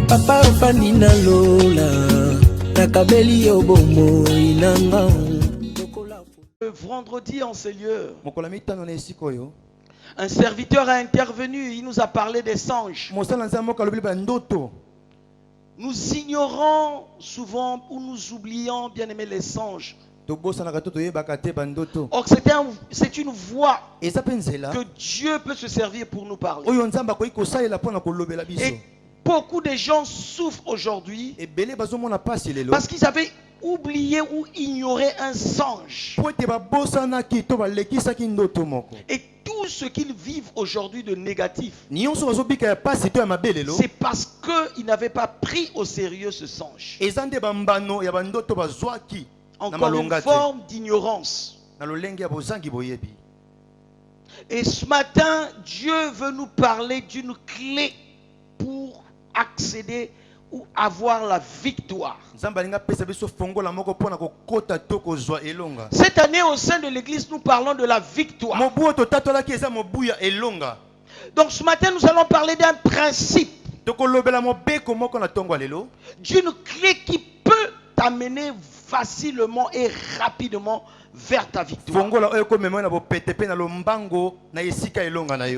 Papa Fanina Lola, Takabeli Obomo Inanga. Le vendredi en ces lieux, un serviteur a intervenu, il nous a parlé des songes. Nous ignorons souvent ou nous oublions, bien aimé, les songes. Or, c'est une voie que Dieu peut se servir pour nous parler. Et beaucoup de gens souffrent aujourd'hui parce qu'ils avaient oublié ou ignoré un songe. Et tout ce qu'ils vivent aujourd'hui de négatif, c'est parce qu'ils n'avaient pas pris au sérieux ce songe. Encore une forme d'ignorance. Et ce matin, Dieu veut nous parler d'une clé pour accéder ou avoir la victoire. Cette année, au sein de l'église, nous parlons de la victoire. Donc ce matin, nous allons parler d'un principe, d'une clé qui peut t'amener facilement et rapidement vers ta victoire.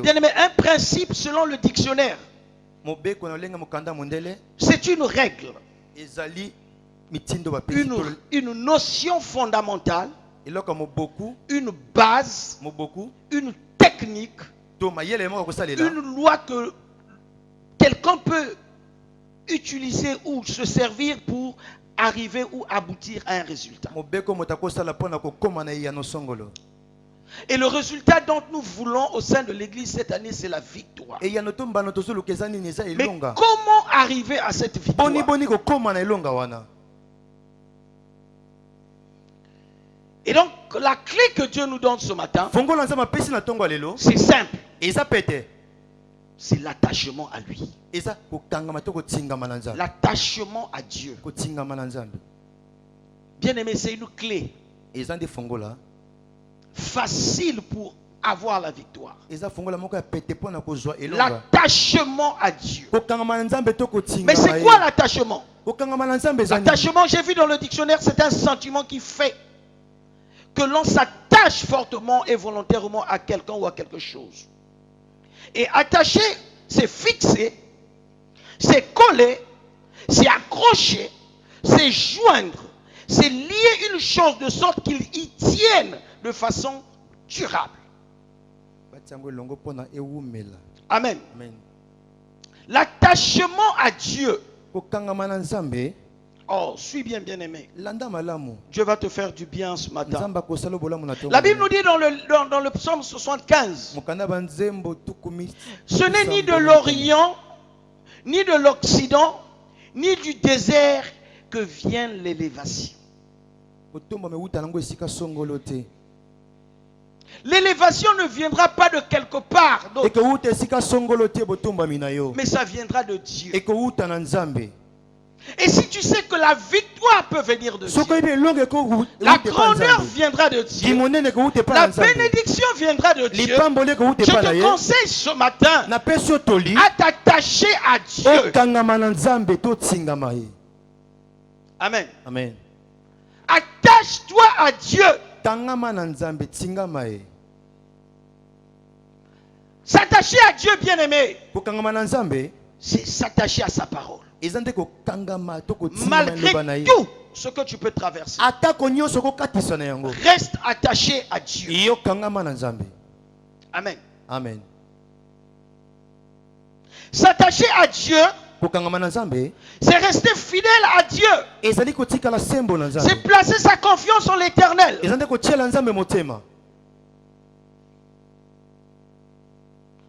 Bien aimé, un principe selon le dictionnaire, c'est une règle, une notion fondamentale, une base, une technique, une loi que quelqu'un peut utiliser ou se servir pour arriver ou aboutir à un résultat. Et le résultat dont nous voulons au sein de l'église cette année, c'est la victoire. Mais comment arriver à cette victoire? Et donc, la clé que Dieu nous donne ce matin, c'est simple. C'est l'attachement à lui. L'attachement à Dieu. Bien aimé, c'est une clé facile pour avoir la victoire. L'attachement à Dieu. Mais c'est quoi l'attachement? L'attachement, j'ai vu dans le dictionnaire, c'est un sentiment qui fait que l'on s'attache fortement et volontairement à quelqu'un ou à quelque chose. Et attacher, c'est fixer, c'est coller, c'est accrocher, c'est joindre, c'est lier une chose de sorte qu'il y tienne de façon durable. Amen. L'attachement à Dieu. Oh, suis bien, bien aimé. Dieu va te faire du bien ce matin. La Bible nous dit dans le psaume 75, ce n'est ni de l'Orient, ni de l'Occident, ni du désert que vient l'élévation. L'élévation ne viendra pas de quelque part d'autre, mais ça viendra de Dieu. Et si tu sais que la victoire peut venir de Dieu, la grandeur viendra de Dieu, la bénédiction viendra de Dieu, je te conseille ce matin à t'attacher à Dieu. Amen. Amen. Attache-toi à Dieu. S'attacher à Dieu, bien aimé, c'est s'attacher à sa parole. Malgré tout ce que tu peux traverser, reste attaché à Dieu. Amen. Amen. S'attacher à Dieu, c'est rester fidèle à Dieu. C'est placer sa confiance en l'Éternel.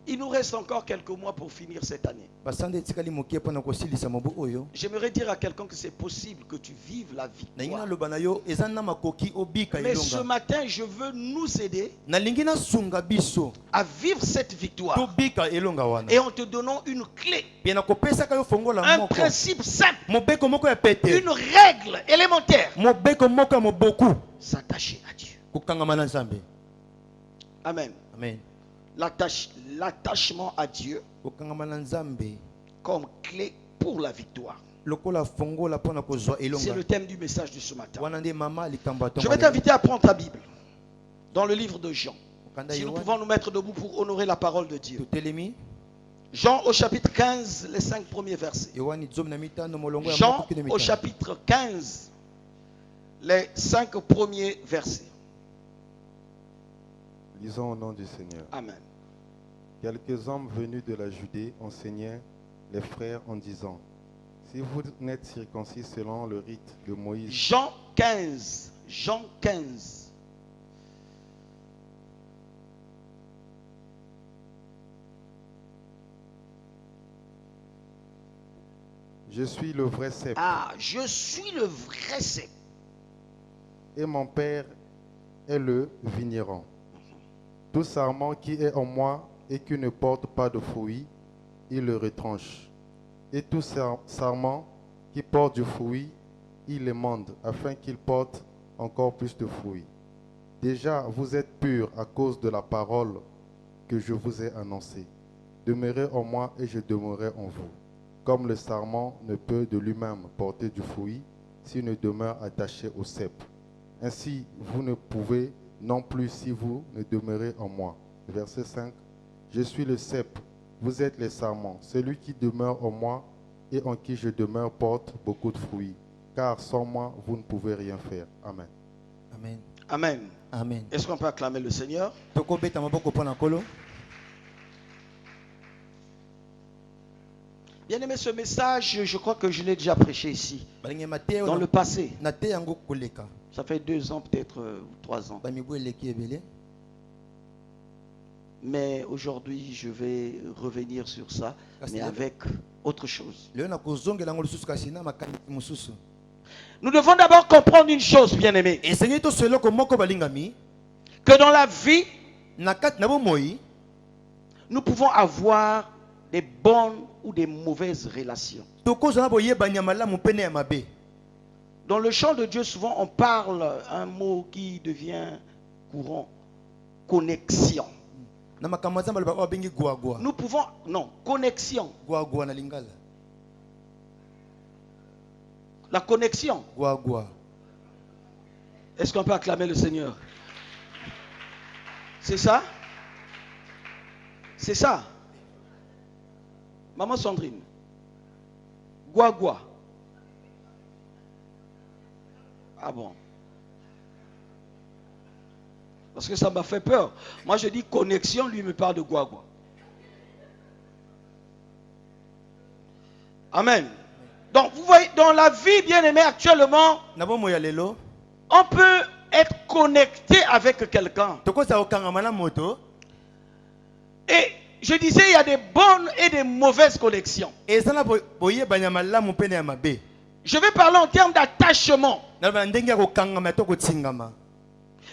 Il nous reste encore quelques mois pour finir cette année. J'aimerais dire à quelqu'un que c'est possible que tu vives la victoire. Mais ce matin, je veux nous aider à vivre cette victoire. Et en te donnant une clé, un principe simple, une règle élémentaire. S'attacher à Dieu. Amen. Amen. L'attachement à Dieu comme clé pour la victoire. C'est le thème du message de ce matin. Je vais t'inviter à prendre ta Bible dans le livre de Jean. Si nous pouvons nous mettre debout pour honorer la parole de Dieu. Jean au chapitre 15, les 5 premiers versets. Jean au chapitre 15, les 5 premiers versets. Lisons au nom du Seigneur. Amen. Quelques hommes venus de la Judée enseignaient les frères en disant: si vous n'êtes circoncis selon le rite de Moïse. Jean 15. Jean 15. Je suis le vrai cep. Ah, je suis le vrai cep. Et mon Père est le vigneron. Tout sarment qui est en moi et qui ne porte pas de fruits, il le retranche. Et tout sarment qui porte du fruit, il l'émande, afin qu'il porte encore plus de fruits. Déjà, vous êtes purs à cause de la parole que je vous ai annoncée. Demeurez en moi et je demeurerai en vous. Comme le sarment ne peut de lui-même porter du fruit s'il ne demeure attaché au cep. Ainsi, vous ne pouvez non plus si vous ne demeurez en moi. Verset 5. Je suis le cep, vous êtes les sarments. Celui qui demeure en moi et en qui je demeure porte beaucoup de fruits. Car sans moi, vous ne pouvez rien faire. Amen. Amen. Amen. Amen. Est-ce qu'on peut acclamer le Seigneur? Bien aimé, ce message, je crois que je l'ai déjà prêché ici, dans le passé. Ça fait 2 ans, peut-être 3 ans. Mais aujourd'hui, je vais revenir sur ça, mais avec autre chose. Nous devons d'abord comprendre une chose, bien aimé. Que dans la vie, nous pouvons avoir des bonnes ou des mauvaises relations. Dans le champ de Dieu, souvent on parle un mot qui devient courant: connexion. Nous pouvons, non, connexion. La connexion. Est-ce qu'on peut acclamer le Seigneur? C'est ça? C'est ça? Maman Sandrine. Guagua. Ah bon? Parce que ça m'a fait peur. Moi je dis connexion, lui me parle de guagua. Amen. Donc vous voyez, dans la vie, bien aimé, actuellement, on peut être connecté avec quelqu'un. Et je disais, il y a des bonnes et des mauvaises connexions. Je vais parler en termes d'attachement.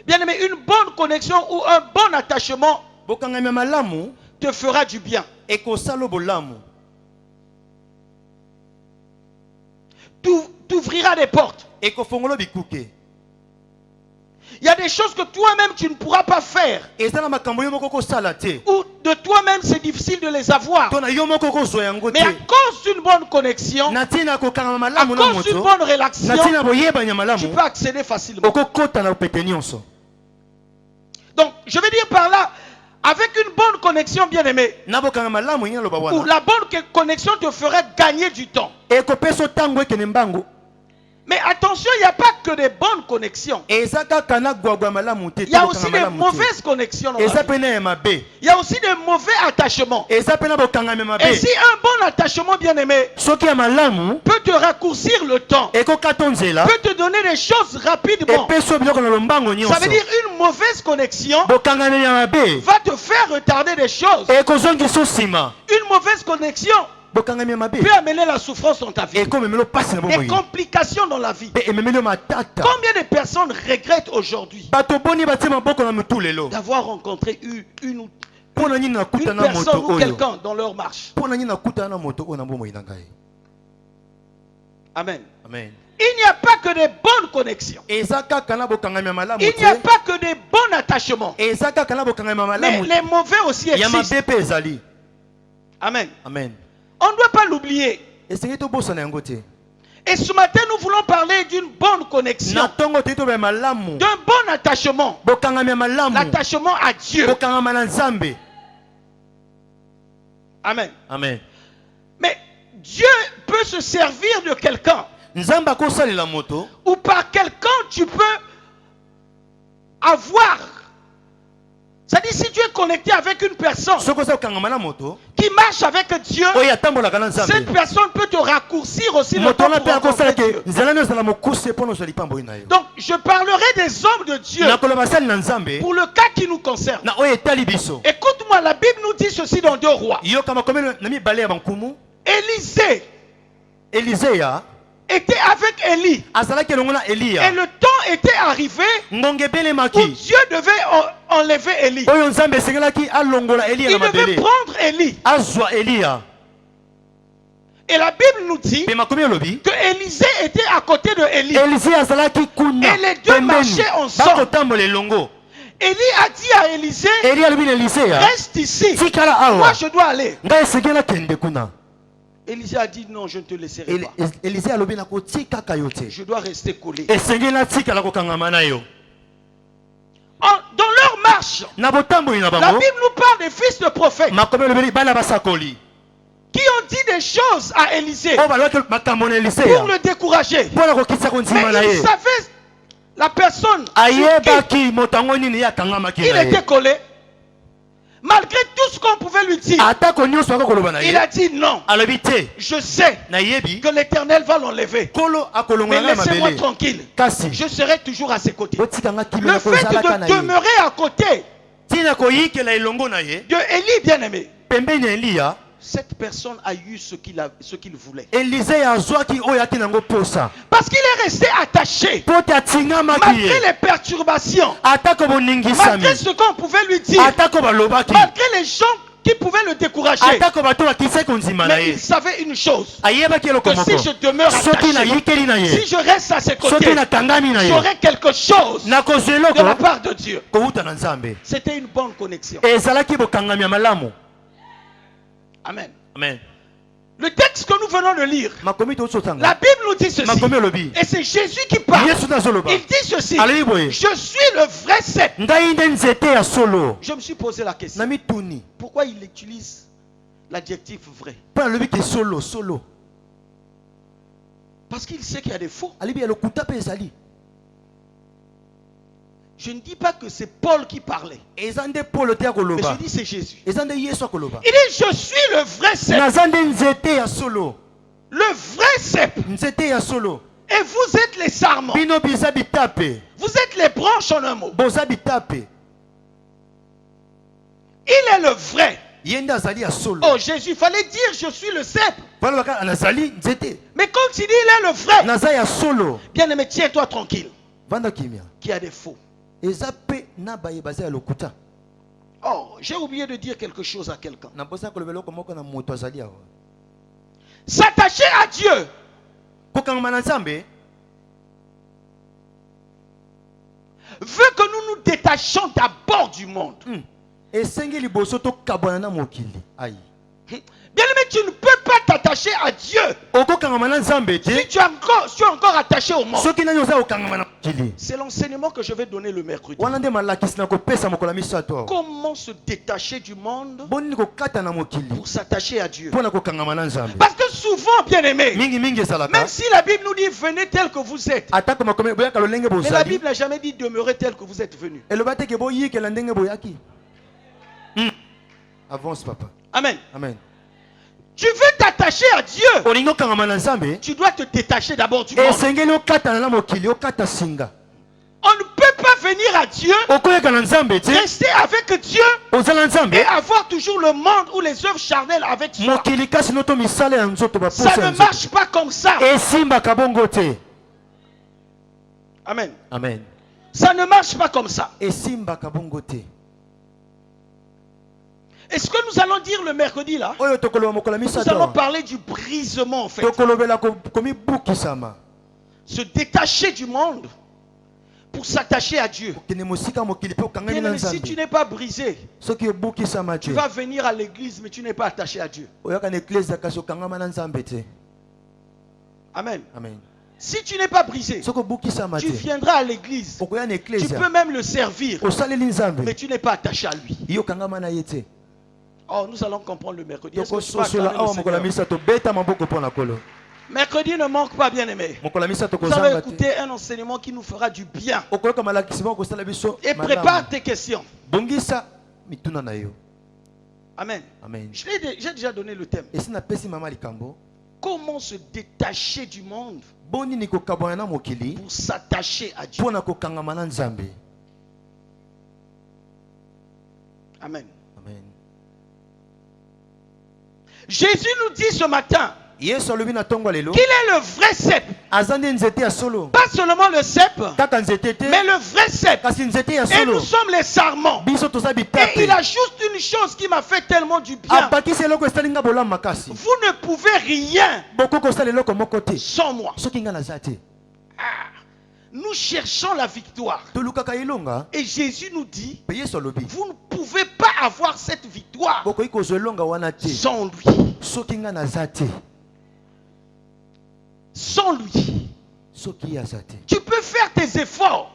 Bien aimé, une bonne connexion ou un bon attachement te fera du bien. T'ouvrira des portes. Il y a des choses que toi-même tu ne pourras pas faire. Ou de toi-même c'est difficile de les avoir. Mais à cause d'une bonne connexion, à cause d'une bonne relation, tu peux accéder facilement. Donc je veux dire par là, avec une bonne connexion, bien aimé, ou la bonne connexion te ferait gagner du temps. Mais attention, il n'y a pas que des bonnes connexions. Il y a aussi des mauvaises connexions dans la vie. Il y a aussi des mauvais attachements. Et si un bon attachement, bien aimé, peut te raccourcir le temps, peut te donner des choses rapidement. Ça veut dire une mauvaise connexion va te faire retarder des choses. Une mauvaise connexion peut amener la souffrance dans ta vie, des complications dans la vie. Combien de personnes regrettent aujourd'hui d'avoir rencontré une personne ou quelqu'un dans leur marche? Amen. Amen. Il n'y a pas que des bonnes connexions. Il n'y a pas que des bons attachements. Mais les mauvais aussi existent. Amen. Amen. On ne doit pas l'oublier. Et ce matin, nous voulons parler d'une bonne connexion, d'un bon attachement, l'attachement à Dieu. Amen. Amen. Mais Dieu peut se servir de quelqu'un, ou par quelqu'un tu peux avoir. C'est-à-dire, si tu es connecté avec une personne qui marche avec Dieu, cette personne peut te raccourcir aussi le temps pour rencontrer Dieu. Donc, je parlerai des hommes de Dieu pour le cas qui nous concerne. Écoute-moi, la Bible nous dit ceci dans 2 Rois. Élisée était avec Élie. Et le temps était arrivé où Dieu devait enlever Élie. Il devait prendre Élie. Et la Bible nous dit que Élisée était à côté de Élie. Et les deux marchaient ensemble. Élie a dit à Élisée, reste ici. Moi je dois aller. Élisée a dit non, je ne te laisserai pas. Je dois rester collé. Dans leur marche, la Bible nous parle des fils de prophètes qui ont dit des choses à Élisée pour le décourager. Mais ils savaient la personne il était collé. Malgré tout ce qu'on pouvait lui dire, il a dit non. Je sais que l'Éternel va l'enlever. Mais laissez-moi tranquille. Je serai toujours à ses côtés. Le fait de demeurer à côté de Élie bien-aimé, cette personne a eu ce qu'il voulait. Parce qu'il est resté attaché. Malgré les perturbations. Malgré ce qu'on pouvait lui dire. Malgré les gens qui pouvaient le décourager. Mais il savait une chose. Que si je demeure attaché, si je reste à ses côtés, j'aurai quelque chose de la part de Dieu. C'était une bonne connexion. Amen. Amen. Le texte que nous venons de lire, la Bible nous dit ceci. Et c'est Jésus qui parle. Il dit ceci. Je suis le vrai cep. Je me suis posé la question. Pourquoi il utilise l'adjectif vrai? Parce qu'il sait qu'il y a des faux. Je ne dis pas que c'est Paul qui parlait. Mais je dis c'est Jésus. Il dit je suis le vrai cep. Le vrai cep. Et vous êtes les sarments. Vous êtes les branches en un mot. Il est le vrai. Oh Jésus, il fallait dire je suis le cep. Mais quand il dit il est le vrai, bien aimé, tiens-toi tranquille. Qui a des faux. Oh, j'ai oublié de dire quelque chose à quelqu'un. S'attacher à Dieu veut que nous nous détachions d'abord du monde. Bien aimé, tu ne peux pas t'attacher à Dieu, si tu es encore attaché au monde, c'est l'enseignement que je vais donner le mercredi. Comment se détacher du monde pour s'attacher à Dieu? Parce que souvent, bien aimé, même si la Bible nous dit venez tel que vous êtes, mais la Bible n'a jamais dit demeurez tel que vous êtes venu. Avance, papa. Amen. Amen. Tu veux t'attacher à Dieu, tu dois te détacher d'abord du monde. On ne peut pas venir à Dieu, rester avec Dieu et avoir toujours le monde ou les œuvres charnelles avec soi. Ça ne marche pas comme ça. Amen. Amen. Ça ne marche pas comme ça. Et ce que nous allons dire le mercredi là, nous allons parler du brisement en fait. Se détacher du monde pour s'attacher à Dieu. Bien, si tu n'es pas brisé, tu vas venir à l'église mais tu n'es pas attaché à Dieu. Amen. Amen. Si tu n'es pas brisé, tu viendras à l'église. Tu peux même le servir, mais tu n'es pas attaché à lui. Oh, nous allons comprendre le mercredi. Mercredi ne manque pas, bien aimé. Vous allez écouter un enseignement qui nous fera du bien. Et prépare tes questions. Amen. Amen. J'ai déjà donné le thème. Comment se détacher du monde pour s'attacher à Dieu. Amen. Amen. Jésus nous dit ce matin qu'il est le vrai cep. Pas seulement le cep, mais le vrai cep. Et nous sommes les sarments. Et il a juste une chose qui m'a fait tellement du bien. Vous ne pouvez rien sans moi. Nous cherchons la victoire. Et Jésus nous dit, vous ne pouvez pas avoir cette victoire sans lui. Sans lui. Tu peux faire tes efforts.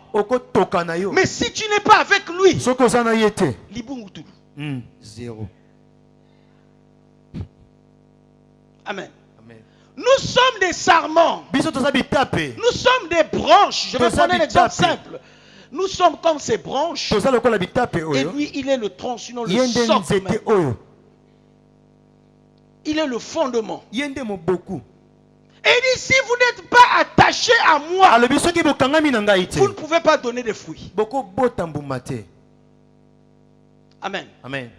Mais si tu n'es pas avec lui, zéro. Amen. Nous sommes des sarments. Nous sommes des branches. Je vais prendre un exemple simple. Nous sommes comme ces branches. Et lui, il est le tronc, sinon le socle même. Il est le fondement. Et il dit, si vous n'êtes pas attaché à moi, vous ne pouvez pas donner des fruits. Amen. Amen.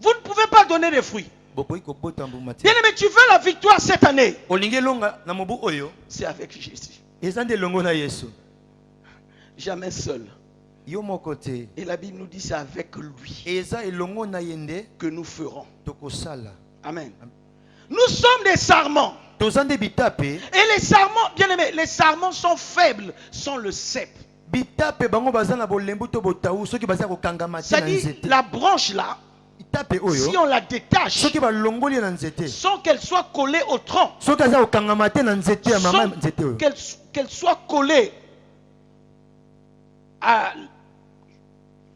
Vous ne pouvez pas donner des fruits. Bien aimé, tu veux la victoire cette année? C'est avec Jésus. Jamais seul. Et la Bible nous dit c'est avec lui que nous ferons. Amen. Nous sommes des sarments. Et les sarments, bien aimé, les sarments sont faibles sans le cep. C'est-à-dire la branche là, si on la détache, sans qu'elle soit collée au tronc, qu'elle soit collée à,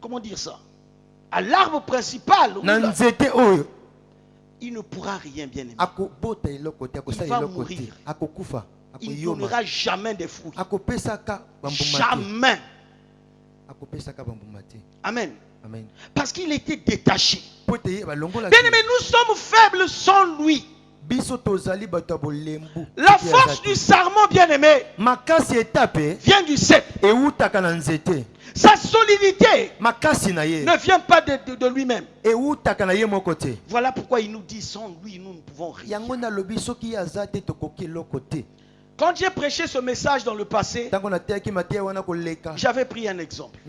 comment dire ça, à l'arbre principal, il ne pourra rien, bien aimé. Il va mourir. Il ne donnera jamais de fruits. Jamais. Amen. Amen. Parce qu'il était détaché. Bien aimé, nous sommes faibles sans lui. La force du sarment, bien aimé, vient du cep. Sa solidité ne vient pas de lui-même. Voilà pourquoi il nous dit sans lui, nous ne pouvons rien. Quand j'ai prêché ce message dans le passé, j'avais pris un exemple.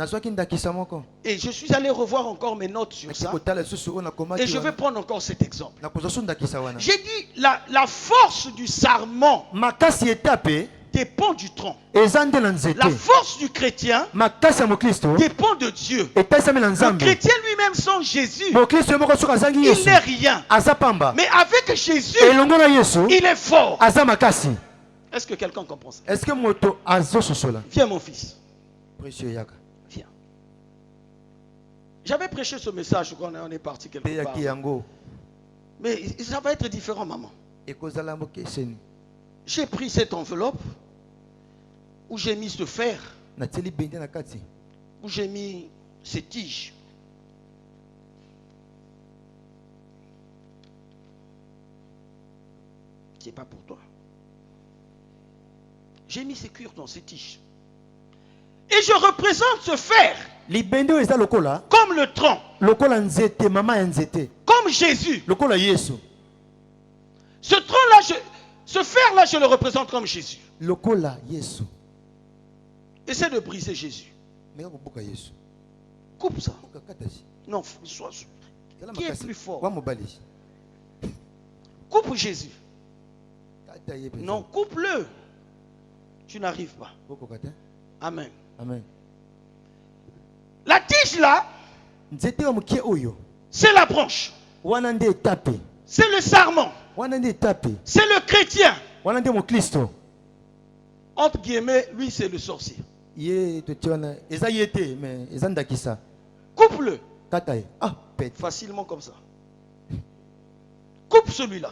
Et je suis allé revoir encore mes notes sur ça. Et je vais prendre encore cet exemple. J'ai dit la force du sarment dépend du tronc. La force du chrétien dépend de Dieu. Le chrétien lui-même sans Jésus, il n'est rien. Mais avec Jésus, il est fort. Est-ce que quelqu'un comprend ça? Viens mon fils. Viens. J'avais prêché ce message quand on est parti quelque part. Mais ça va être différent, maman. J'ai pris cette enveloppe où j'ai mis ce fer, où j'ai mis ces tiges. Qui n'est pas pour toi. J'ai mis ces cuirs dans ces tiges. Et je représente ce fer comme le tronc, comme Jésus. Ce tronc-là, ce fer-là, je le représente comme Jésus. Essaie de briser Jésus. Coupe ça. Non, qui est plus fort? Coupe Jésus. Non, coupe-le. Tu n'arrives pas. Amen. Amen. La tige là, c'est la branche. C'est le sarment. C'est le chrétien. Entre guillemets, lui c'est le sorcier. Coupe-le. Facilement comme ça. Coupe celui-là.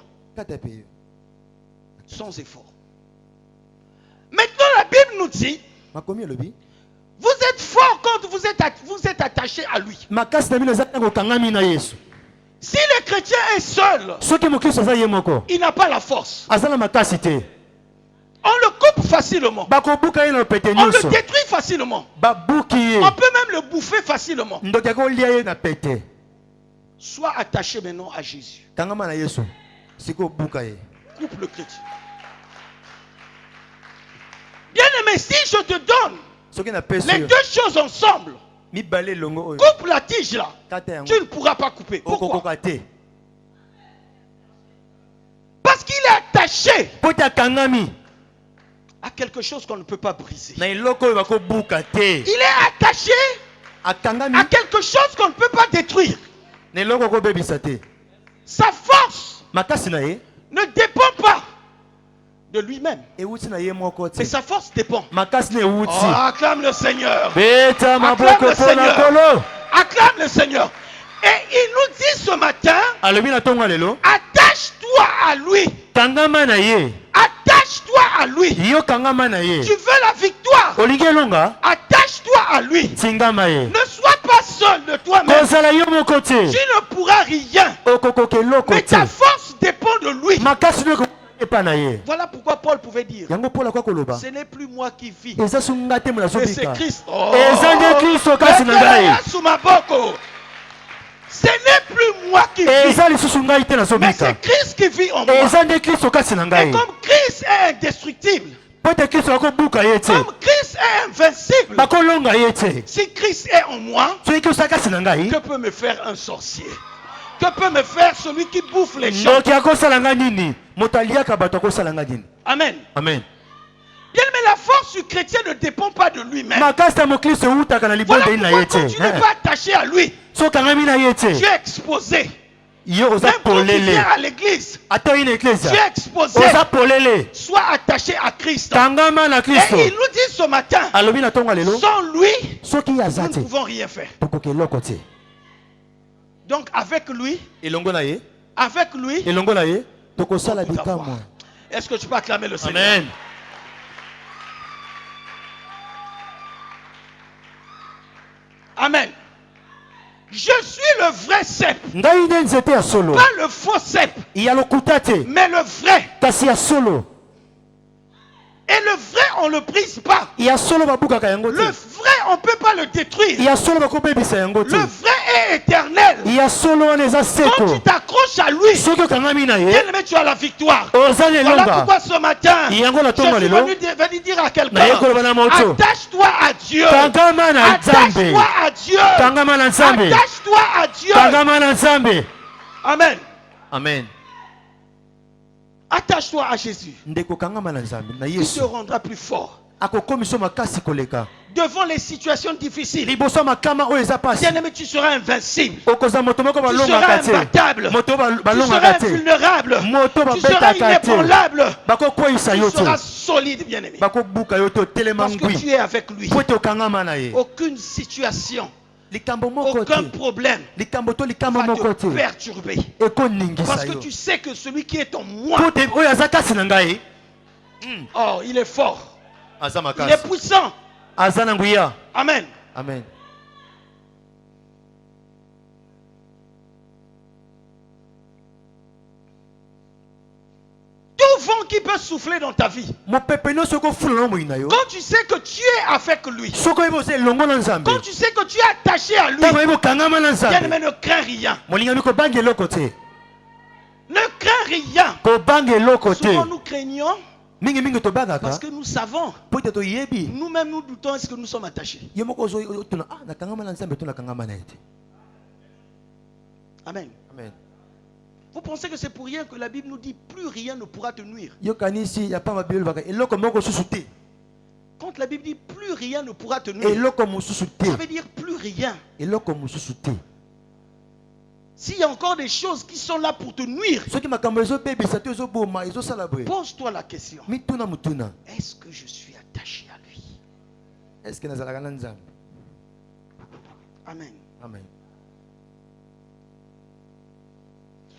Sans effort. Maintenant la Bible nous dit, vous êtes fort quand vous êtes attaché à lui. Si le chrétien est seul, il n'a pas la force. On le coupe facilement. On le détruit facilement. On peut même le bouffer facilement. Sois attaché maintenant à Jésus. Coupe le chrétien. Bien aimé, si je te donne les deux choses ensemble, coupe la tige là, tu ne pourras pas couper. Pourquoi? Parce qu'il est attaché à quelque chose qu'on ne peut pas briser. Il est attaché à quelque chose qu'on ne peut pas détruire. Sa force ne dépend pas de lui-même. Mais sa force dépend. Oh, acclame le Seigneur. Acclame le Seigneur. Acclame le Seigneur. Et il nous dit ce matin, attache-toi à lui. Attache-toi à lui. Tu veux la victoire. Attache-toi à lui. Ne sois pas seul de toi-même. Tu ne pourras rien. Mais ta force dépend de lui. Voilà pourquoi Paul pouvait dire, ce n'est plus moi qui vis, mais c'est Christ. Oh, ce n'est plus moi qui vis, mais c'est Christ qui vit en moi. Et comme Christ est indestructible, comme Christ est invincible, si Christ est en moi, que peut me faire un sorcier? Que peut me faire celui qui bouffe les gens? Amen. Amen. Bien, mais la force du chrétien ne dépend pas de lui-même. Voilà pourquoi quand tu n'es pas attaché à lui, tu es exposé. Même quand tu viens à l'église, tu es exposé. Sois attaché à Christ. Et il nous dit ce matin, sans lui, nous ne pouvons rien faire. Donc avec lui, est-ce que tu peux acclamer le Seigneur? Amen. Amen. Je suis le vrai cep, pas le faux cep, mais le vrai. Et le vrai, on ne le brise pas. Le vrai, on ne peut pas le détruire. Le vrai est éternel. Quand tu t'accroches à lui, bien-aimé, tu as la victoire. Voilà pourquoi ce matin, je suis venu dire à quelqu'un, attache-toi à Dieu. Attache-toi à Dieu. Attache-toi à Dieu. Amen. Amen. Amen. Attache-toi à Jésus. Il te rendra plus fort. Devant les situations difficiles, bien-aimé, tu seras invincible. Tu seras imbattable. Tu seras invulnérable. Tu seras inébranlable. Tu seras solide, bien-aimé. Parce que tu es avec lui. Aucune situation, aucun problème va te perturber. Parce que tu sais que celui qui est en moi, oh, il est fort. Il est puissant. Amen. Amen. Tout vent qui peut souffler dans ta vie, quand tu sais que tu es avec lui, quand tu sais que tu es attaché à lui, bien-aimé, ne crains rien. Ne crains rien. Souvent nous craignons parce que nous savons, nous-mêmes nous doutons, est-ce que nous sommes attachés. Amen. Amen. Vous pensez que c'est pour rien que la Bible nous dit plus rien ne pourra te nuire. Quand la Bible dit plus rien ne pourra te nuire, ça veut dire plus rien. S'il y a encore des choses qui sont là pour te nuire, pose-toi la question. Est-ce que je suis attaché à lui? Amen. Amen.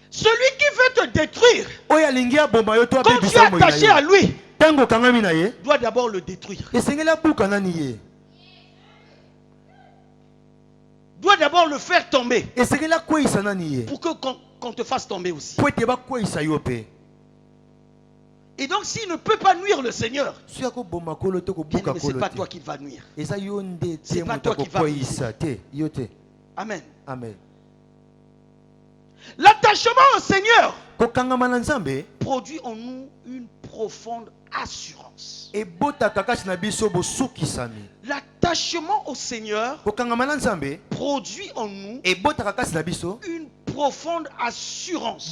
Celui qui veut te détruire, quand tu es attaché à lui, doit d'abord le détruire. Doit d'abord le faire tomber pour que qu'on te fasse tomber aussi. Et donc s'il ne peut pas nuire le Seigneur, ce n'est pas toi qui va nuire. C'est pas toi qui va nuire. Amen. Amen. L'attachement au Seigneur produit en nous une profonde assurance. L'attachement au Seigneur produit en nous une profonde assurance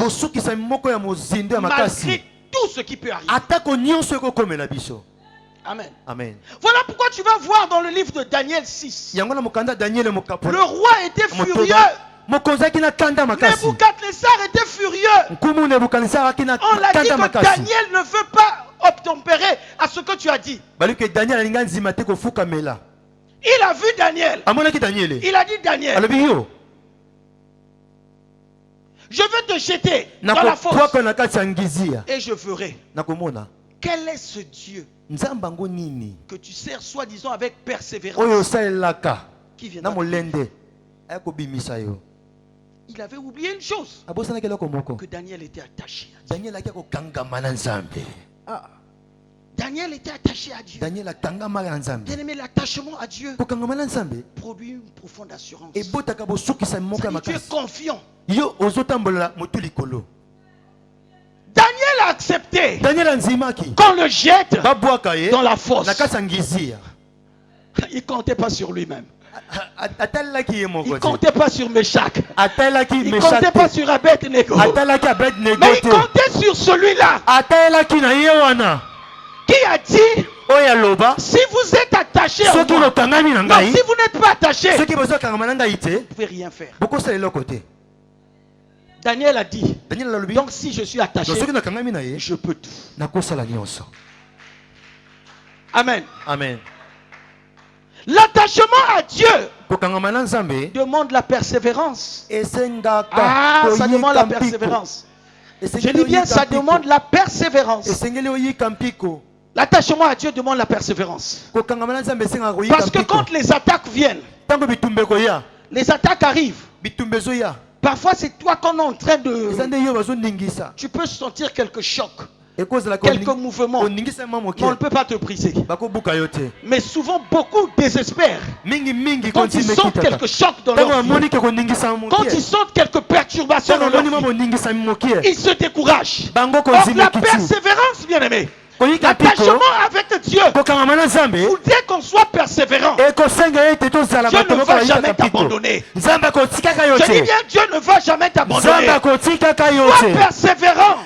malgré tout ce qui peut arriver. Amen. Amen. Voilà pourquoi tu vas voir dans le livre de Daniel 6. Le roi était furieux. Nebuchadnezzar était furieux. On l'a dit que Daniel ne veut pas obtempérer à ce que tu as dit. Il a vu Daniel. Il a dit Daniel, je vais te jeter dans la fosse et je ferai. Quel est ce Dieu que tu sers soi-disant avec persévérance qui vient Il avait oublié une chose, que Daniel était attaché à Dieu. Daniel était attaché à Dieu. Bien aimé, l'attachement à Dieu produit une profonde assurance. Tu es confiant. Daniel a accepté qu'on le jette dans la fosse. Il ne comptait pas sur lui-même. Il ne comptait pas sur Meshach. Il ne comptait pas sur Abed-Nego. Mais il comptait sur celui-là qui a dit, si vous êtes attaché à moi, non, si vous n'êtes pas attaché, vous ne pouvez rien faire. Daniel a dit, donc si je suis attaché, je peux tout. Amen. Amen. L'attachement à Dieu demande la persévérance. Ah, ça demande la persévérance. Je dis bien, ça demande la persévérance. L'attachement à Dieu demande la persévérance. Parce que quand les attaques viennent, les attaques arrivent. Parfois, c'est toi qu'on est en train de... Tu peux sentir quelques chocs, quelques mouvements. On ne peut pas te briser. Mais souvent, beaucoup désespèrent. Quand ils sentent quelques chocs dans leur vie, quand ils sentent quelques perturbations dans leur vie, ils se découragent. Or, la persévérance, bien aimé, l'attachement avec Dieu, dès qu'on soit persévérant, Dieu ne va jamais t'abandonner. Je dis bien, Dieu ne va jamais t'abandonner. Sois persévérant.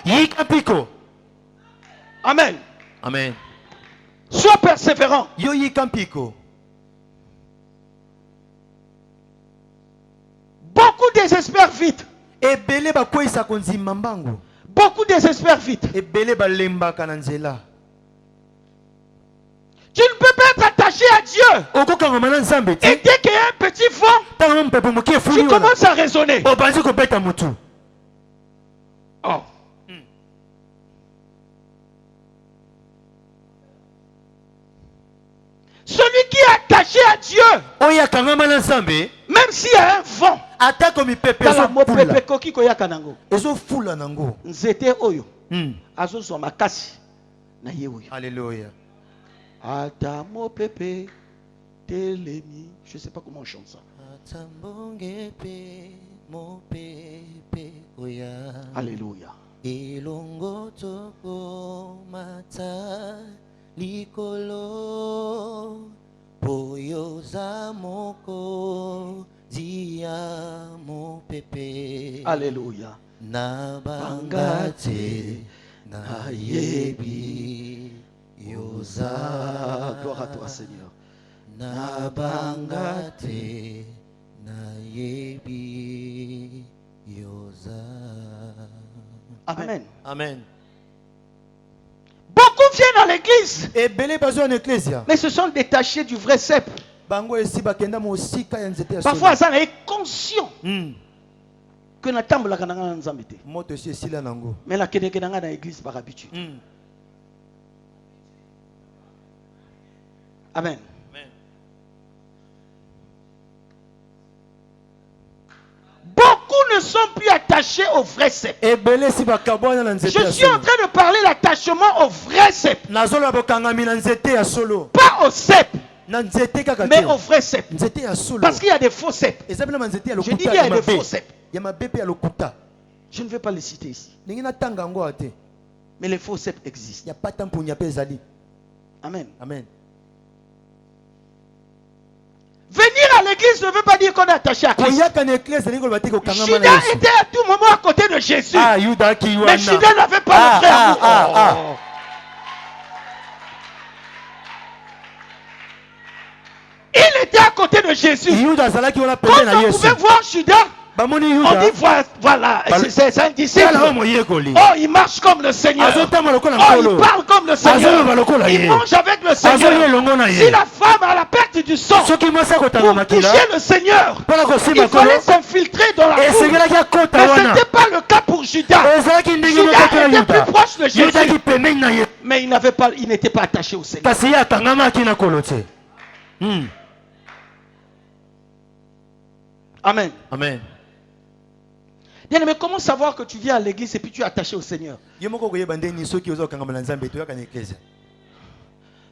Amen. Amen. Sois persévérant. Yoyi kampiko. Beaucoup désespèrent vite. Ebele ba kwisa konzima mbangu. Beaucoup désespèrent vite. Ebele ba lemba kananzela. Tu ne peux pas être attaché à Dieu. Et dès qu'il y a un petit vent, tu commences à raisonner. Oh. Celui qui est attaché à Dieu, même s'il y a un vent, Alléluia. Atamo pepe telemi. Je ne sais pas comment on chante ça. Alléluia. Elongo toko mata likolo poyo zamoko dia mo pepe. Alléluia. Na bangate na yebi yoza. Gloire à toi, Seigneur. Na bangate na yebi yoza. Amen. Amen. Beaucoup viennent à l'église, Et belé bazo en église. mais se sont détachés du vrai cep. Bango esi bakenda mo sika ya nzete ya Parfois, ça est conscient Hmm. que na tambola kananga nzambe te. Moto esi esila nango. Mais la kende kenanga na église par habitude. Hmm. Amen. Amen. Beaucoup ne sont plus attachés au vrai cep. Et belé si bakabwana na nzete Je ya suis en solo. train de parler l'attachement au vrai cep. Nazolo bokangami na nzete ya solo. Pas au cep, Na nzete kaka mais te. au vrai cep. Nzete ya solo. Parce qu'il y a des faux ceps. Ezabela ma nzete ya Je dis lokuta qu'il y a ya des faux mabe. ceps. Ya mabe ya lokuta. Je ne vais pas les citer ici. Ningi na tanga ngo ate. Mais les faux ceps existent. Ya pata mpunya pe ezali. Amen. Amen. Venir à l'église ne veut pas dire qu'on est attaché à Christ. Koyaka na église ningo batiko kangama na Judas Yesu. était à tout moment à côté de Jésus. Ah Yuda ki wana. Mais Judas n'avait pas le frère. Oh. Il était à côté de Jésus. Yuda zalaki wana Quand pembe na on Yesu. pouvait voir Judas, Bamoni on Yuda. dit voilà, c'est un disciple. Yala mo yekoli. Oh, il marche comme le Seigneur. Azotama lokola Oh, nkolo. il parle comme le Seigneur. Azoloba lokola Il ye. mange avec le Azoye Seigneur. longo na Si ye. la femme a la perte du sang, Soki mwasi akotanga pour makila. toucher le Seigneur, Mpona kosimba il nkolo. fallait s'infiltrer dans la foule. Esengelaki akota Mais ce wana. n'était pas le cas pour Judas. Ezalaki ndenge moko Judas te ya était Yuda. plus proche de Yuda ki Jésus. pembeni na ye. Mais il n'était pas attaché au Seigneur. Kasi ye akangamaki na kolo te. Hmm. Amen. Amen. Bien, mais comment savoir que tu viens à l'église et puis tu es attaché au Seigneur? Ye moko koyeba ndeni soki oza kokangama na Nzambe toyaka na eklezia.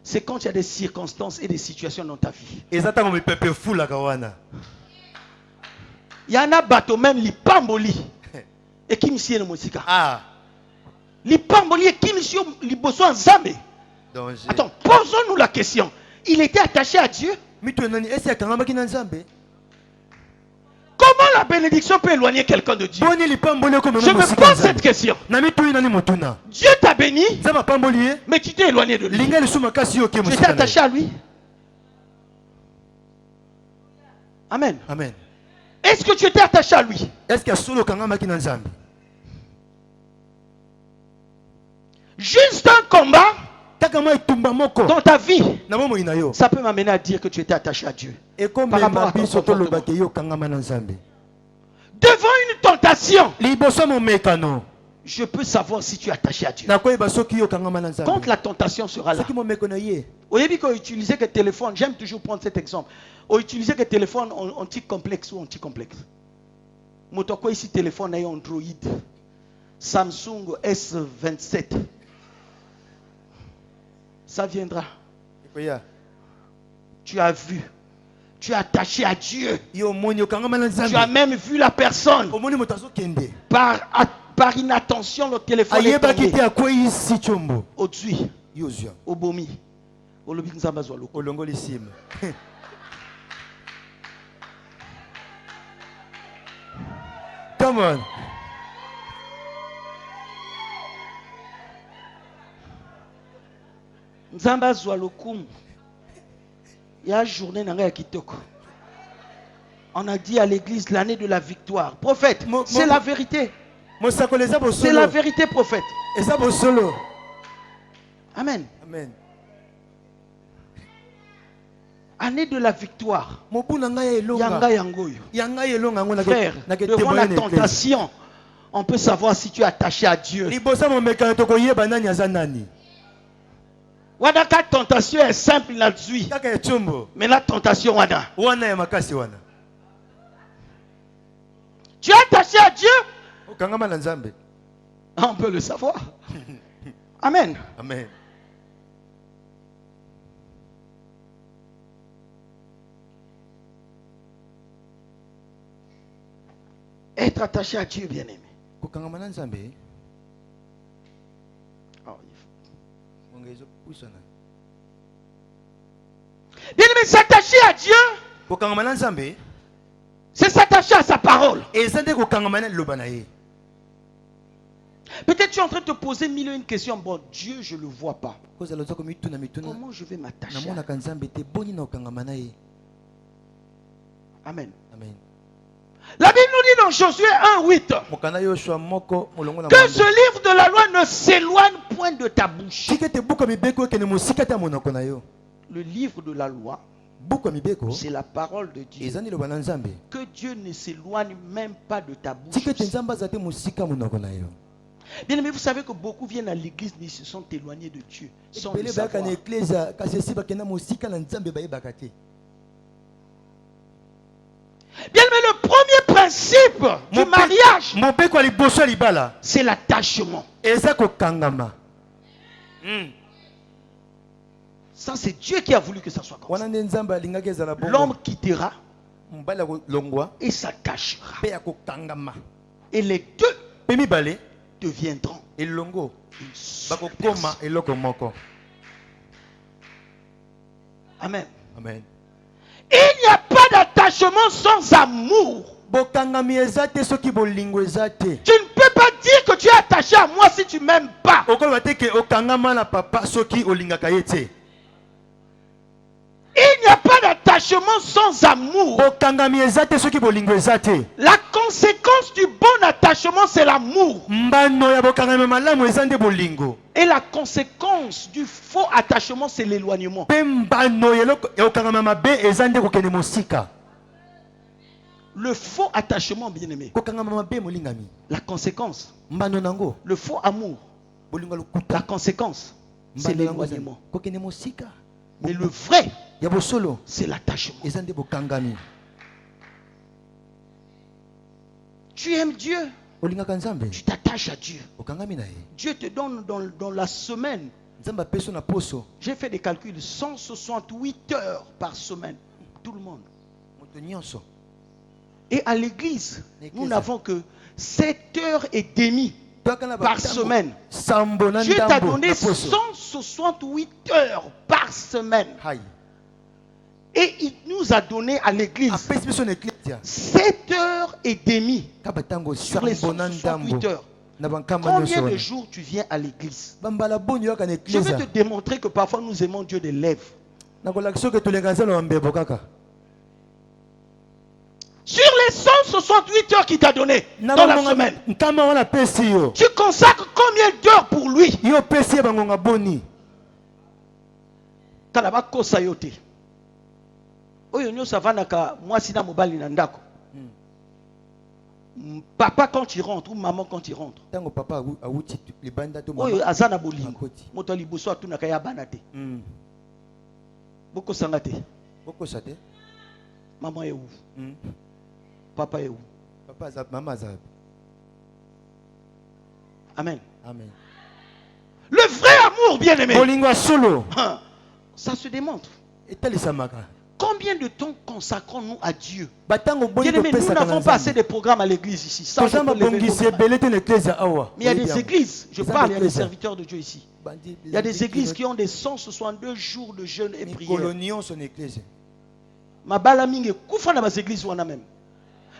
C'est quand il y a des circonstances et des situations dans ta vie. Eza ntango mipepe efulaka wana. Il y en a bateau même lipamboli. Et qui me sied le mosika. Ah. Lipamboli et qui me sied liboso en Zambé. Danger. Attends, posons-nous la question. Il était attaché à Dieu. Mitu nani esi akangamaki na Nzambe? Comment la bénédiction peut éloigner quelqu'un de Dieu? Boni lipamboli ko mema Je me mosika pose Nzambe. cette question. Na mitu nani motuna? Dieu t'a béni, Nzambe apamboli ye. mais tu t'es éloigné de lui. Linga lisuma kasi yo ke Tu étais mosika. attaché à lui. Amen. Amen. Est-ce que tu étais attaché à lui? Est-ce que solo kangamaki na Nzambe? Juste un combat Kaka moi etumba moko. dans ta vie, Na momo ina yo. ça peut m'amener à dire que tu étais attaché à Dieu. Et comme Par rapport à ton biso to comportement. lobake yo kangama na Nzambe. Devant une tentation, Liboso mo mekano. je peux savoir si tu es attaché à Dieu. Na koyeba soki yo kangama na Nzambe. Quand la tentation sera là, Soki mo mekano ye. au début qu'on utilisait que téléphone, j'aime toujours prendre cet exemple. On utilisait que téléphone anti-complexe ou anti-complexe. Motoko ici téléphone est Android, Samsung S27. Ça viendra. Koya. Tu as vu. Tu es attaché à Dieu. Yo moni kangama na Tu as Nzambe. même vu la personne. Omoni motazo kende. Par inattention, le téléphone est Ayeba tombé. kiti akwei si chombo. Au-dessus, Yozua. au bomi. Au lobi nzamba zwa loko. Olongoli sim. Come on. Nzamba zwa lokumu. Il y a une journée dans la kitoko. On a dit à l'église l'année de la victoire. Prophète, c'est la vérité. C'est la vérité, prophète. Amen. Amen. Année de la victoire. Yanga yangoyo. Frère, devant la tentation, on peut savoir si tu es attaché à Dieu. Wadaka tentation est simple là-dessus. Mais la tentation wana. Tu es attaché à Dieu? On peut le savoir. Amen. Amen. Être attaché à Dieu, bien-aimé. Bien-aimé, s'attacher à Dieu, c'est s'attacher à sa parole. Peut-être tu es en train de te poser mille et une questions. Bon, Dieu, je ne le vois pas. Comment je vais m'attacher à lui? Amen. Amen. La Bible nous dit dans Josué 1:8 que ce livre de la loi ne s'éloigne point de ta bouche. Le livre de la loi, c'est la parole de Dieu. Que Dieu ne s'éloigne même pas de ta bouche. Bien aimé, vous savez que beaucoup viennent à l'église mais ils se sont éloignés de Dieu sans le savoir. Bien aimé, le premier principe du mariage, c'est l'attachement. Ça, c'est Dieu qui a voulu que ça soit comme ça. L'homme quittera et s'attachera. Et les deux deviendront une seule personne. Amen. Amen. Il n'y a pas d'attachement sans amour. Tu ne peux pas dire que tu es attaché à moi si tu ne m'aimes pas. Il n'y a pas d'attachement sans amour. La conséquence du bon attachement, c'est l'amour. Et la conséquence du faux attachement, c'est l'éloignement. Le faux attachement, bien aimé. La conséquence. Le faux amour. La conséquence, c'est l'éloignement. Mais le vrai, c'est l'attachement. Tu aimes Dieu. Tu t'attaches à Dieu. Dieu te donne dans la semaine. J'ai fait des calculs, 168 heures par semaine. Tout le monde. Et à l'église, nous n'avons que 7h30 par semaine. Dieu t'a donné 168 heures par semaine. Et il nous a donné à l'église 7h30 sur les 168 heures. Combien de jours tu viens à l'église? Je vais te démontrer que parfois nous aimons Dieu des lèvres. Sur les 168 heures qu'il t'a donné dans la semaine, tu consacres combien d'heures pour lui? Papa quand il rentre ou maman quand il rentre. Maman est où? Papa est où? Amen. Amen. Le vrai amour, bien aimé, ça se démontre. Combien de temps consacrons-nous à Dieu? Bien aimé, nous n'avons pas assez de programmes à l'église ici. Ça, mais il y a des églises, je parle, il y a des serviteurs de Dieu ici. Il y a des églises qui ont des 162 jours de jeûne et prière. Ma balamingue koufra dans les églises ou en a même.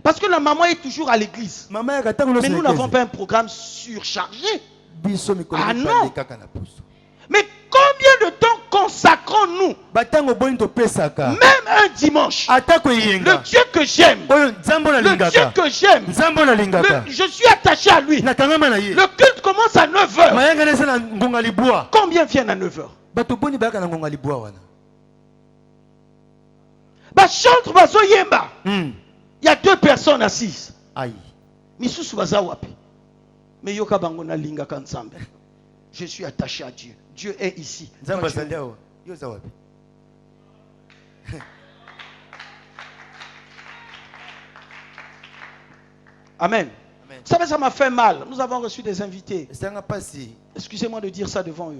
Parce que la maman est toujours à l'église. Mais nous n'avons pas un programme surchargé. Ah non. Mais combien de temps consacrons-nous, même un dimanche, le Dieu que j'aime, le Dieu que j'aime, je suis attaché à lui. Le culte commence à 9h. Combien viennent à 9h? Chantre bazo yemba. Il y a 2 personnes assises. Misusu baza wapi. Mais yoka bango na linga kansambe. Je suis attaché à Dieu. Dieu est ici. Amen. Vous savez, ça m'a fait mal. Nous avons reçu des invités. Excusez-moi de dire ça devant eux.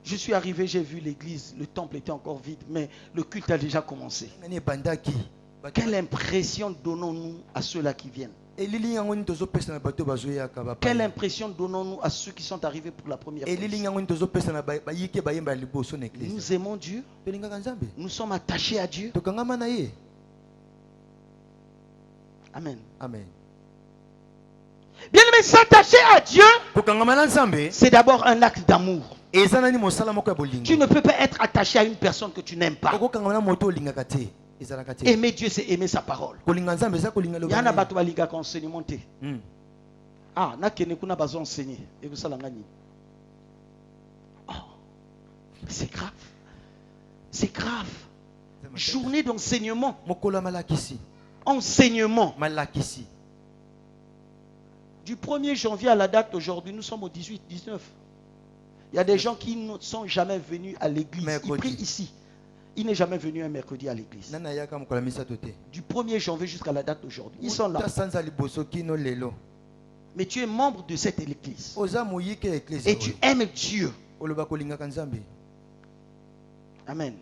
Je suis arrivé, j'ai vu l'église, le temple était encore vide, mais le culte a déjà commencé. Quelle impression donnons-nous à ceux-là qui viennent? Quelle impression donnons-nous à ceux qui sont arrivés pour la première fois? Nous aimons Dieu. Nous sommes attachés à Dieu. Amen. Amen. Bien aimé, s'attacher à Dieu, c'est d'abord un acte d'amour. Tu ne peux pas être attaché à une personne que tu n'aimes pas. Aimer Dieu, c'est aimer sa parole. Il y en a bato balinga ka enseignement. Ah, na kene kuna bazo enseigner. Et vous savez ngani. Oh, c'est grave. C'est grave. Journée d'enseignement. Enseignement. Du 1er janvier à la date d'aujourd'hui, nous sommes au 18, 19. Il y a des gens qui ne sont jamais venus à l'église. Ils prient ici. Il n'est jamais venu un mercredi à l'église. Du 1er janvier jusqu'à la date d'aujourd'hui. Ils sont là. Mais tu es membre de cette église. Et tu aimes Dieu. Amen.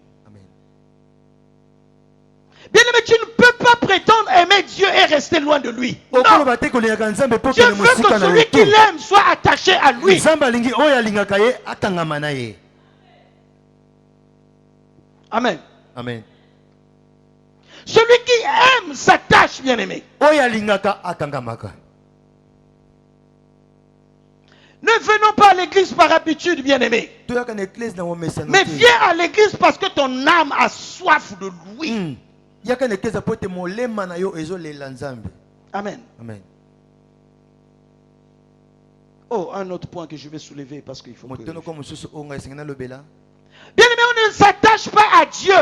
Bien aimé, tu ne peux pas prétendre aimer Dieu et rester loin de lui. Non. Dieu veut que celui qui l'aime soit attaché à lui. Amen. Amen. Celui qui aime s'attache, bien aimé. Ne venons pas à l'église par habitude, bien aimé. Mais viens à l'église parce que ton âme a soif de lui. Amen. Amen. Oh, un autre point que je vais soulever parce qu'il faut que... Bien aimé, on ne s'attache pas à Dieu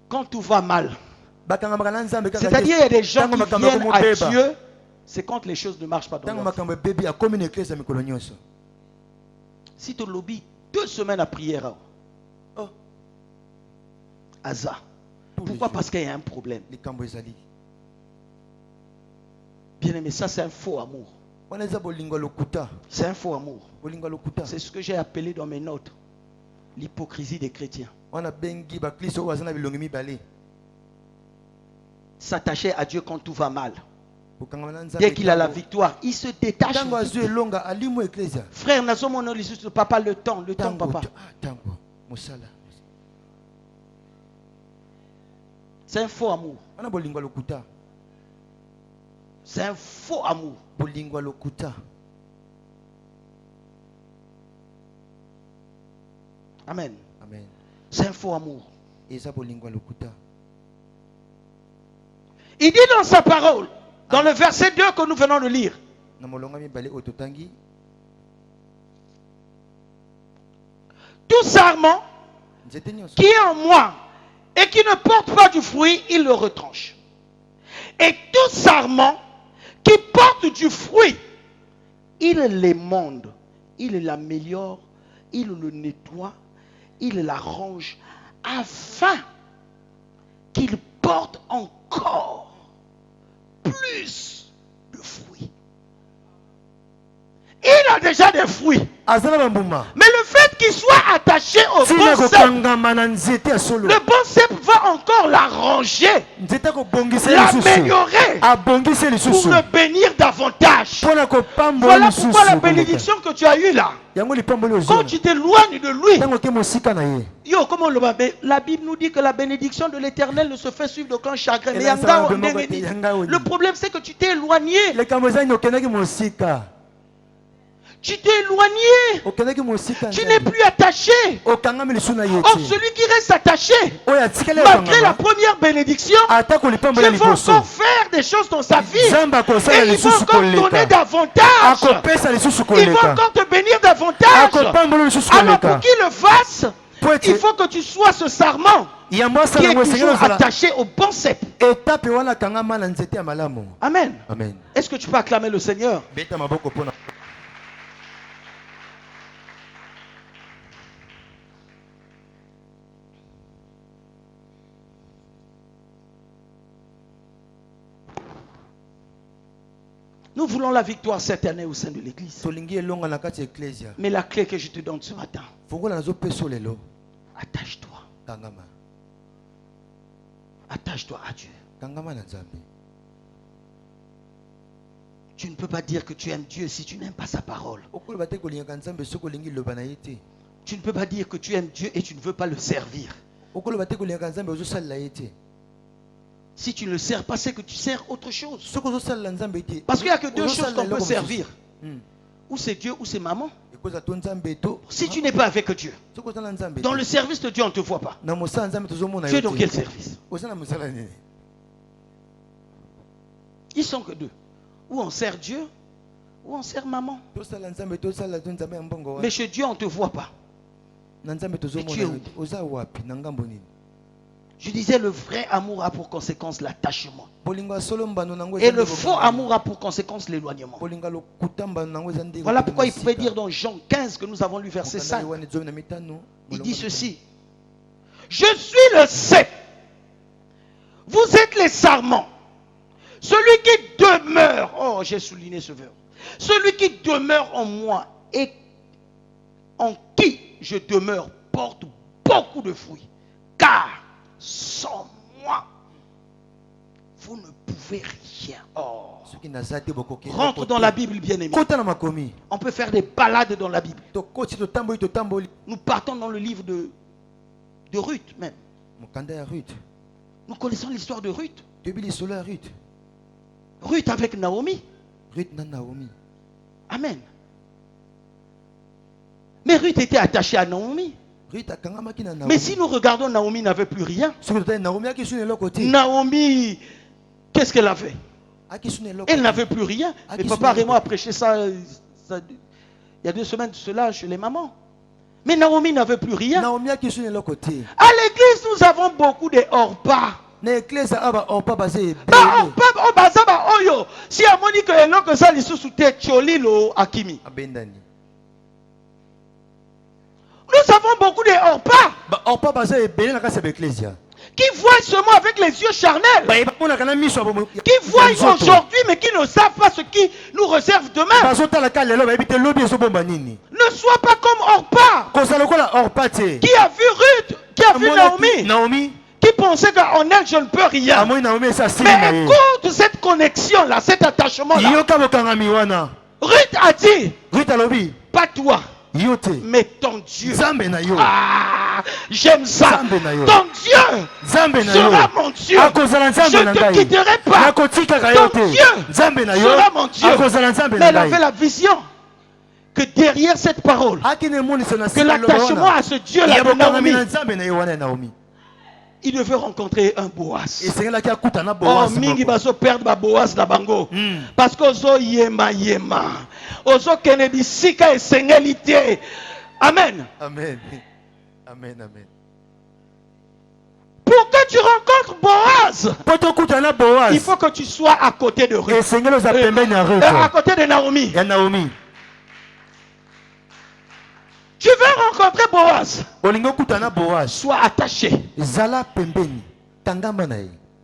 quand tout va mal. C'est-à-dire, il y a des gens qui viennent à Dieu, c'est quand les choses ne marchent pas dans leur vie. Si tu lobbies 2 semaines à prière, oh, Aza. Pourquoi? Parce qu'il y a un problème. Bien aimé, ça c'est un faux amour. C'est un faux amour. C'est ce que j'ai appelé dans mes notes l'hypocrisie des chrétiens. S'attacher à Dieu quand tout va mal. Dès qu'il a la victoire, il se détache. Frère, papa, le temps, papa. C'est un faux amour. C'est un faux amour. Amen. Amen. C'est un faux amour. Il dit dans sa parole, dans le verset 2 que nous venons de lire, tout sarment qui est en moi et qui ne porte pas du fruit, il le retranche. Et tout sarment qui porte du fruit, il l'émonde, il l'améliore, il le nettoie, il l'arrange afin qu'il porte encore plus de fruits. Il a déjà des fruits. Mais le fait qu'il soit attaché au bon cep, le bon cep va encore l'arranger, l'améliorer pour le bénir davantage. Voilà pourquoi la bénédiction que tu as eue là, quand tu t'éloignes de lui, la Bible nous dit que la bénédiction de l'Éternel ne se fait suivre d'aucun chagrin. Mais le problème c'est que tu t'es éloigné. Tu t'es éloigné. Tu n'es plus attaché. Or, celui qui reste attaché, malgré la première bénédiction, Dieu va encore faire des choses dans sa vie. Et il va encore donner davantage. Il va encore te bénir davantage. Alors, pour qu'il le fasse, il faut que tu sois ce sarment qui est toujours attaché au bon cep. Amen. Est-ce que tu peux acclamer le Seigneur? Nous voulons la victoire cette année au sein de l'église. Mais la clé que je te donne ce matin, attache-toi. Attache-toi à Dieu. Tu ne peux pas dire que tu aimes Dieu si tu n'aimes pas sa parole. Tu ne peux pas dire que tu aimes Dieu et tu ne veux pas le servir. Si tu ne le sers pas, c'est que tu sers autre chose. Parce qu'il n'y a que deux choses qu'on peut servir. Ou c'est Dieu ou c'est maman. Si tu n'es pas avec Dieu, dans le service de Dieu, on ne te voit pas. Tu es dans quel service? Ils sont que deux. Ou on sert Dieu, ou on sert maman. Mais chez Dieu, on ne te voit pas. Mais tu es où? Je disais, le vrai amour a pour conséquence l'attachement. Et le faux amour a pour conséquence l'éloignement. Voilà pourquoi il pouvait dire dans Jean 15 que nous avons lu verset 5. Il dit ceci. Je suis le cep. Vous êtes les sarments. Celui qui demeure. Oh, j'ai souligné ce verbe. Celui qui demeure en moi et en qui je demeure porte beaucoup de fruits. Car sans moi, vous ne pouvez rien. Oh. Rentre dans la Bible, bien-aimé. On peut faire des balades dans la Bible. Nous partons dans le livre de Ruth même. Nous connaissons l'histoire de Ruth. Ruth avec Naomi. Amen. Mais Ruth était attachée à Naomi. Mais si nous regardons, Naomi n'avait plus rien. Naomi, qu'est-ce qu'elle avait? Elle n'avait plus rien. Mais papa Raymond a prêché ça, il y a 2 semaines de cela chez les mamans. Mais Naomi n'avait plus rien. À l'église, nous avons beaucoup de hors-pas. Si à Monique que ça, Akimi. Nous avons beaucoup de hors-pas qui voient seulement avec les yeux charnels, qui voient aujourd'hui mais qui ne savent pas ce qui nous réserve demain. Ne sois pas comme Orpa qui a vu Ruth, qui a vu Naomi, qui pensait qu'en elle je ne peux rien. Mais écoute cette connexion là, cet attachement là. Ruth a dit, pas toi, mais ton Dieu. Ah, j'aime ça. Ton Dieu sera mon Dieu. Je ne te quitterai pas. Ton Dieu sera mon Dieu. Mais elle avait la vision que derrière cette parole, que l'attachement à ce Dieu-là de Naomi, il devait rencontrer un Boaz. Oh, mingi baso perdre Boaz na bango. Parce que ozo yema. Ozo kenedi sika et sengalité. Amen. Amen. Pour que tu rencontres Boaz, il faut que tu sois à côté de Ruth. À côté de Naomi. Tu veux rencontrer Boaz, sois attaché.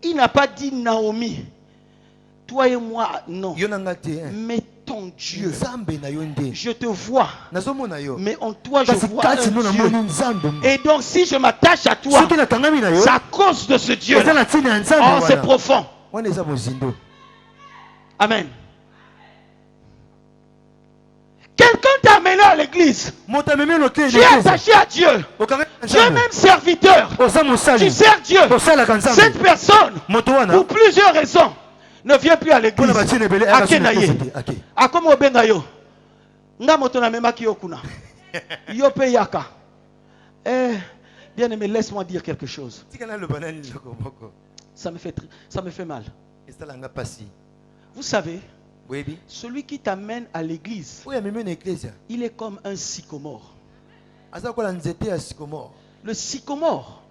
Il n'a pas dit Naomi, toi et moi, non. Mais ton Dieu, je te vois, mais en toi je vois un Dieu. Et donc si je m'attache à toi, c'est à cause de ce Dieu. Oh, c'est profond. Amen. Quelqu'un t'a amené à l'église. Tu es attaché à Dieu. Tu es même serviteur. Tu sers Dieu. Cette personne, pour plusieurs raisons, ne vient plus à l'église. Nga moto na mema ki okuna. Yope yaka. Bien aimé, laisse-moi dire quelque chose. Ça me fait mal. Vous savez, celui qui t'amène à l'église, il est comme un sycomore. Le sycomore,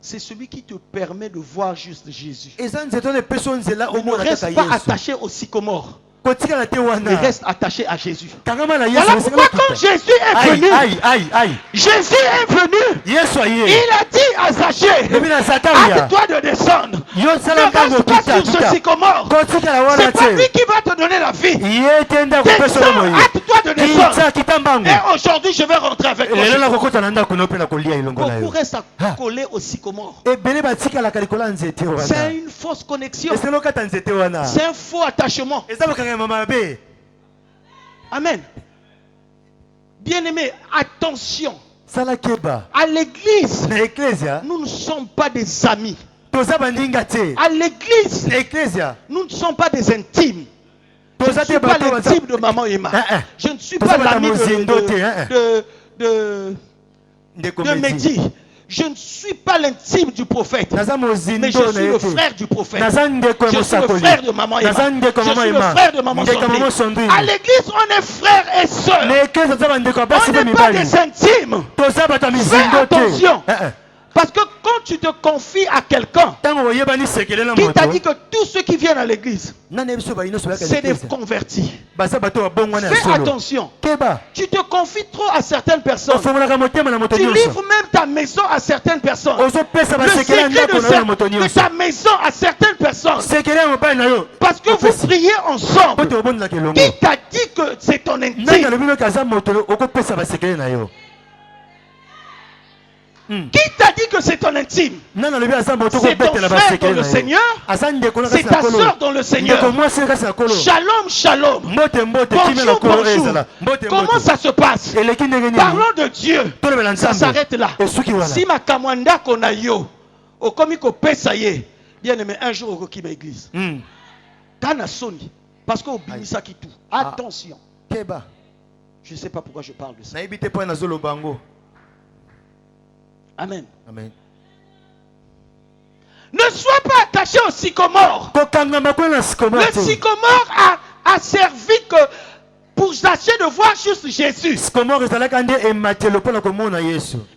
c'est celui qui te permet de voir juste Jésus. Ne reste pas attaché au sycomore. Mais reste attaché à Jésus. Voilà pourquoi quand Jésus est venu, Jésus est venu, il a dit à Zachée, hâte-toi de descendre. Ne reste pas sur ce sycomore. C'est pas lui qui va te donner la vie. Descends, hâte-toi de descendre. Et aujourd'hui je vais rentrer avec toi. Beaucoup restent collés au sycomore. C'est une fausse connexion. C'est un faux attachement. Amen. Bien-aimé, attention. À l'église, nous ne sommes pas des amis. À l'église, nous ne sommes pas des intimes. Je ne suis pas l'intime de maman Emma. Je ne suis pas l'ami de Mehdi. Je ne suis pas l'intime du prophète, mais je suis le frère du prophète. Je suis le frère de maman Emma. Je suis le frère de maman Sondé. À l'église, on est frères et sœurs. On n'est pas des intimes. Fais attention. Parce que quand tu te confies à quelqu'un qui t'a dit que tous ceux qui viennent à l'église, c'est des convertis. Fais attention. Tu te confies trop à certaines personnes. Tu livres même ta maison à certaines personnes. Le secret de ta maison à certaines personnes. Parce que vous priez ensemble. Qui t'a dit que c'est ton intime? Qui t'a dit que c'est ton intime? C'est ton frère dans le Seigneur. C'est ta soeur dans le Seigneur. Shalom, shalom. Bonjour, bonjour. Comment ça se passe? Parlons de Dieu. Ça s'arrête là. Si ma kamwanda konayo, au komiko pesaye, bien aimé, un jour au Kokiba église. Kana soni. Parce qu'au bimisa qui tout. Attention. Je ne sais pas pourquoi je parle de ça. Amen. Amen. Ne sois pas attaché au sycomore. Le sycomore a servi que pour tâcher de voir juste Jésus. Il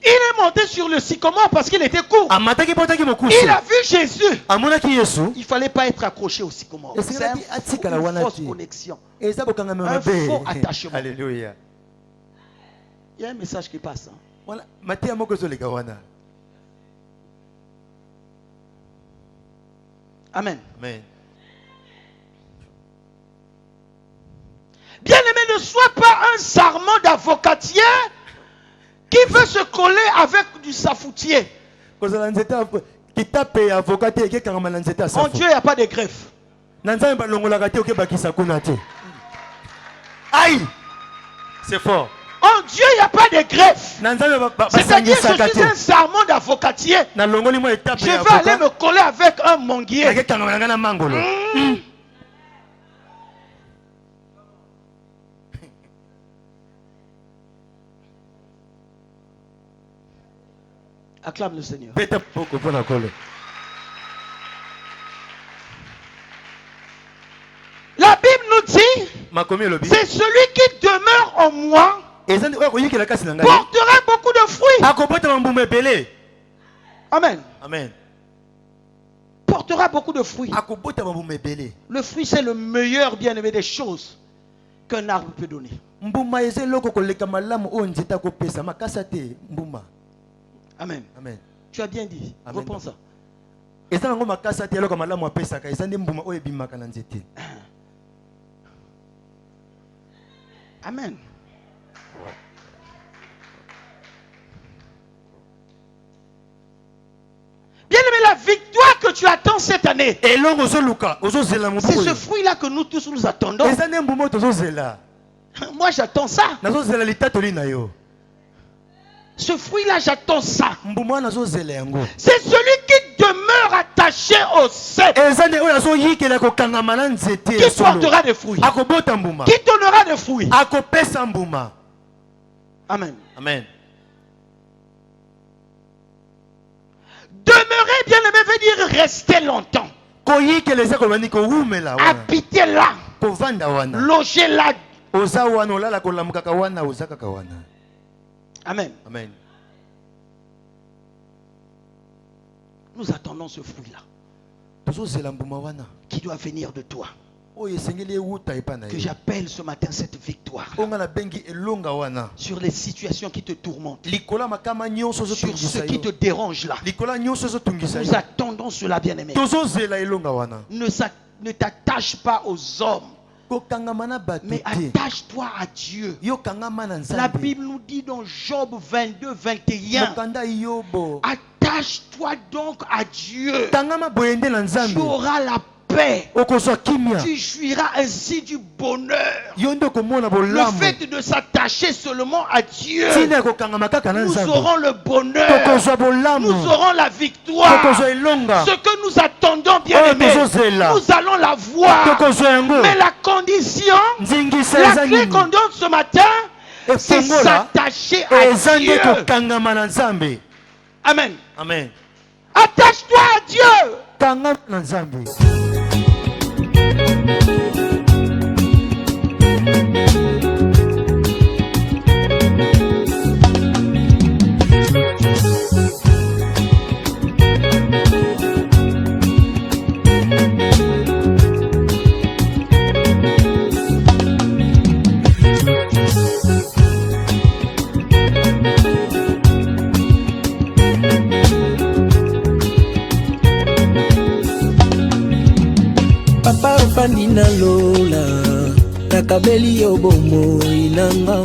est monté sur le sycomore parce qu'il était court. Il a vu Jésus. Il ne fallait pas être accroché au sycomore. C'est une fausse connexion. Un faux attachement. Alléluia. Il y a un message qui passe. Amen. Amen. Bien-aimé, ne sois pas un sarment d'avocatier qui veut se coller avec du safoutier. En Dieu, il n'y a pas de greffe. Aïe! C'est fort. En Dieu, il n'y a pas de greffe. C'est-à-dire que je suis un sarment d'avocatier. Je vais aller me coller avec un manguier. Acclame le Seigneur. La Bible nous dit, c'est celui qui demeure en moi portera beaucoup de fruits. Amen. Amen. Portera beaucoup de fruits. Le fruit, c'est le meilleur bien-aimé des choses qu'un arbre peut donner. Amen. Amen. Tu as bien dit. Amen. Reprends ça. Amen. Bien-aimé, la victoire que tu attends cette année, c'est ce fruit-là que nous tous nous attendons. Moi, j'attends ça. Ce fruit-là, j'attends ça. C'est celui qui demeure attaché s'attacher au cep qui portera des fruits, qui donnera des fruits. Amen. Amen. Demeurer, bien aimé, veut dire rester longtemps. Habiter là. Loger là. Amen. Amen. Nous attendons ce fruit-là qui doit venir de toi. Que j'appelle ce matin cette victoire sur les situations qui te tourmentent, sur ce qui te dérange là. Nous attendons cela, bien aimé. Ne t'attache pas aux hommes, mais attache-toi à Dieu. La Bible nous dit dans Job 22, 21, attache-toi donc à Dieu. Tu auras la paix. Tu jouiras ainsi du bonheur. Le fait de s'attacher seulement à Dieu, nous aurons le bonheur, nous aurons la victoire. Ce que nous attendons, bien aimé, nous allons la voir. Mais la condition, la clé qu'on donne ce matin, c'est s'attacher à Dieu. Amen. Amen. Attache-toi à Dieu. Papa ofandi na lola nakabeli yo bomoi nanga